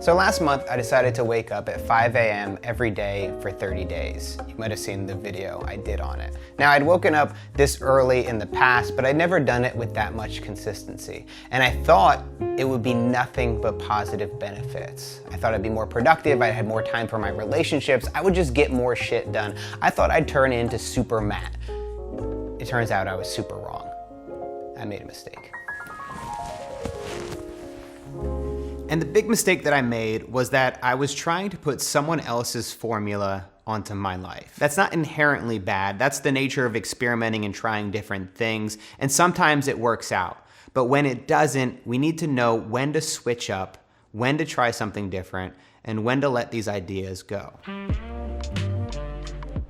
So last month, I decided to wake up at 5 a.m. every day for 30 days. You might have seen the video I did on it. Now, I'd woken up this early in the past, but I'd never done it with that much consistency. And I thought it would be nothing but positive benefits. I thought I'd be more productive, I'd have more time for my relationships, I would just get more shit done. I thought I'd turn into Super Matt. It turns out I was super wrong. I made a mistake. And the big mistake that I made was that I was trying to put someone else's formula onto my life. That's not inherently bad. That's the nature of experimenting and trying different things. And sometimes it works out. But when it doesn't, we need to know when to switch up, when to try something different, and when to let these ideas go.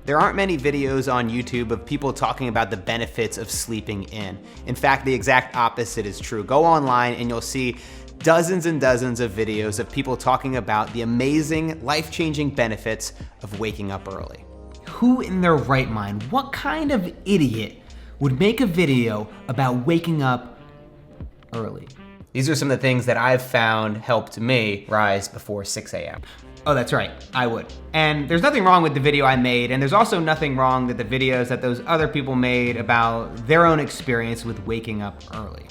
There aren't many videos on YouTube of people talking about the benefits of sleeping in. In fact, the exact opposite is true. Go online and you'll see dozens and dozens of videos of people talking about the amazing, life-changing benefits of waking up early. Who in their right mind, what kind of idiot would make a video about waking up early? These are some of the things that I've found helped me rise before 6 a.m. Oh, that's right, I would. And there's nothing wrong with the video I made, and there's also nothing wrong with the videos that those other people made about their own experience with waking up early.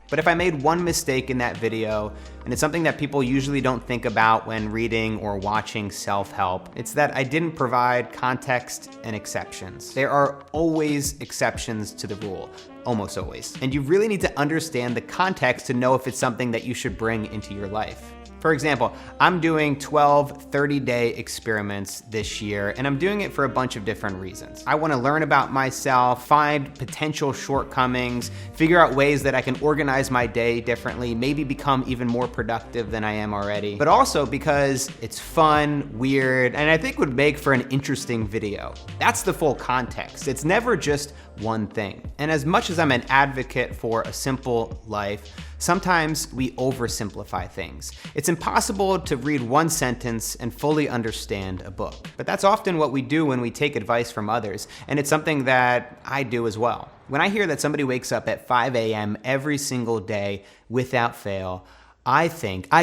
But if I made one mistake in that video, and it's something that people usually don't think about when reading or watching self-help, it's that I didn't provide context and exceptions. There are always exceptions to the rule, almost always. And you really need to understand the context to know if it's something that you should bring into your life. For example, I'm doing 12 30-day experiments this year, and I'm doing it for a bunch of different reasons. I want to learn about myself, find potential shortcomings, figure out ways that I can organize my day differently, maybe become even more productive than I am already, but also because it's fun, weird, and I think would make for an interesting video. That's the full context. It's never just one thing. And as much as I'm an advocate for a simple life, sometimes we oversimplify things. It's impossible to read one sentence and fully understand a book. But that's often what we do when we take advice from others, and it's something that I do as well. When I hear that somebody wakes up at 5 a.m. every single day without fail, I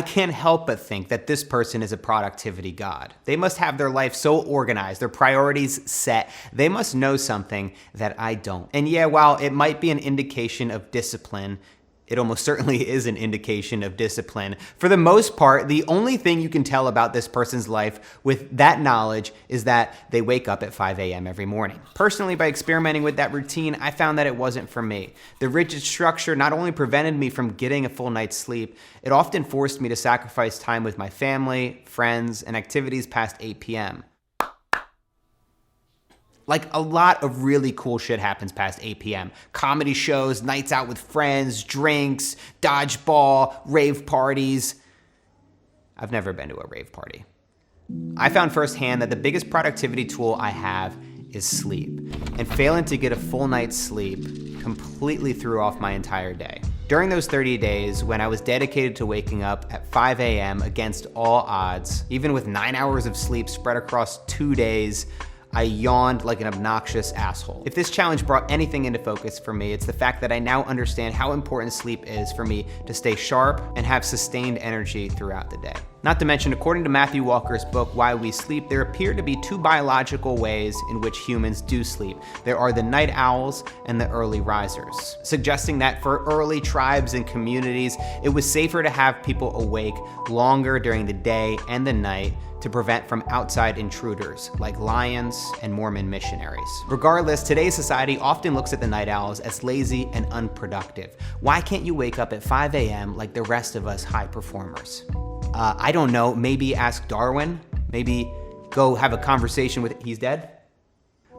can't help but think that this person is a productivity god. They must have their life so organized, their priorities set. They must know something that I don't. And yeah, while it might be an indication of discipline, it almost certainly is an indication of discipline. For the most part, the only thing you can tell about this person's life with that knowledge is that they wake up at 5 a.m. every morning. Personally, by experimenting with that routine, I found that it wasn't for me. The rigid structure not only prevented me from getting a full night's sleep, it often forced me to sacrifice time with my family, friends, and activities past 8 p.m. Like, a lot of really cool shit happens past 8 p.m. Comedy shows, nights out with friends, drinks, dodgeball, rave parties. I've never been to a rave party. I found firsthand that the biggest productivity tool I have is sleep. And failing to get a full night's sleep completely threw off my entire day. During those 30 days, when I was dedicated to waking up at 5 a.m. against all odds, even with 9 hours of sleep spread across 2 days, I yawned like an obnoxious asshole. If this challenge brought anything into focus for me, it's the fact that I now understand how important sleep is for me to stay sharp and have sustained energy throughout the day. Not to mention, according to Matthew Walker's book, Why We Sleep, there appear to be two biological ways in which humans do sleep. There are the night owls and the early risers, suggesting that for early tribes and communities, it was safer to have people awake longer during the day and the night to prevent from outside intruders like lions and Mormon missionaries. Regardless, today's society often looks at the night owls as lazy and unproductive. Why can't you wake up at 5 a.m. like the rest of us high performers? I don't know, maybe ask Darwin, maybe go have a conversation with, he's dead?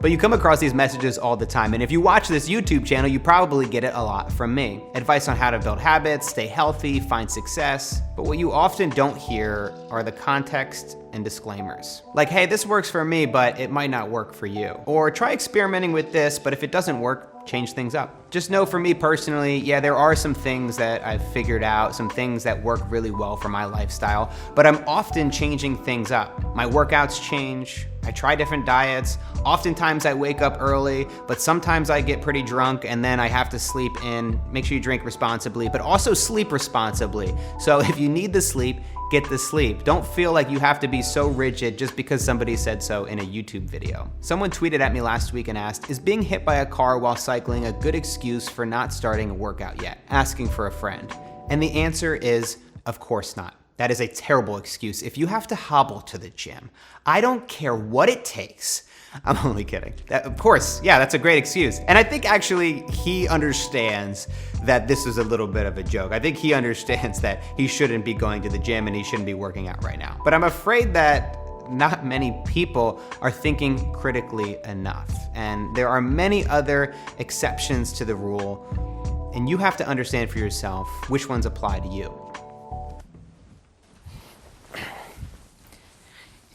But you come across these messages all the time, and if you watch this YouTube channel, you probably get it a lot from me. Advice on how to build habits, stay healthy, find success. But what you often don't hear are the context and disclaimers. Like, hey, this works for me, but it might not work for you. Or try experimenting with this, but if it doesn't work, change things up. Just know for me personally, yeah, there are some things that I've figured out, some things that work really well for my lifestyle, but I'm often changing things up. My workouts change, I try different diets. Oftentimes I wake up early, but sometimes I get pretty drunk and then I have to sleep in. Make sure you drink responsibly, but also sleep responsibly. So if you need the sleep, get the sleep. Don't feel like you have to be so rigid just because somebody said so in a YouTube video. Someone tweeted at me last week and asked, is being hit by a car while cycling a good excuse for not starting a workout yet? Asking for a friend. And the answer is, of course not. That is a terrible excuse. If you have to hobble to the gym, I don't care what it takes. I'm only kidding. Of course, yeah, that's a great excuse. And I think actually he understands that this is a little bit of a joke. I think he understands that he shouldn't be going to the gym and he shouldn't be working out right now. But I'm afraid that not many people are thinking critically enough. And there are many other exceptions to the rule, and you have to understand for yourself which ones apply to you.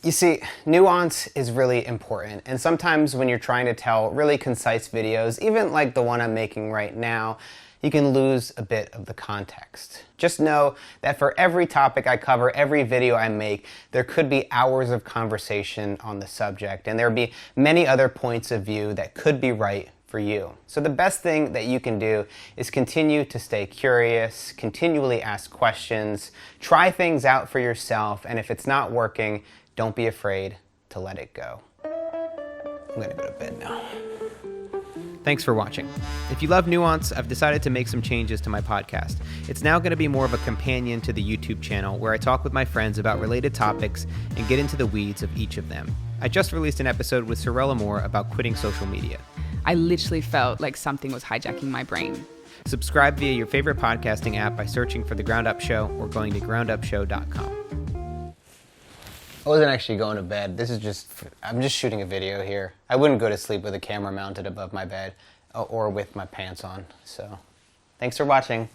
You see, nuance is really important, and sometimes when you're trying to tell really concise videos, even like the one I'm making right now, you can lose a bit of the context. Just know that for every topic I cover, every video I make, there could be hours of conversation on the subject, and there would be many other points of view that could be right for you. So the best thing that you can do is continue to stay curious, continually ask questions, try things out for yourself, and if it's not working, don't be afraid to let it go. I'm gonna go to bed now. Thanks for watching. If you love Nuance, I've decided to make some changes to my podcast. It's now gonna be more of a companion to the YouTube channel where I talk with my friends about related topics and get into the weeds of each of them. I just released an episode with Sorella Moore about quitting social media. I literally felt like something was hijacking my brain. Subscribe via your favorite podcasting app by searching for The Ground Up Show or going to groundupshow.com. I wasn't actually going to bed. I'm just shooting a video here. I wouldn't go to sleep with a camera mounted above my bed or with my pants on. So, thanks for watching.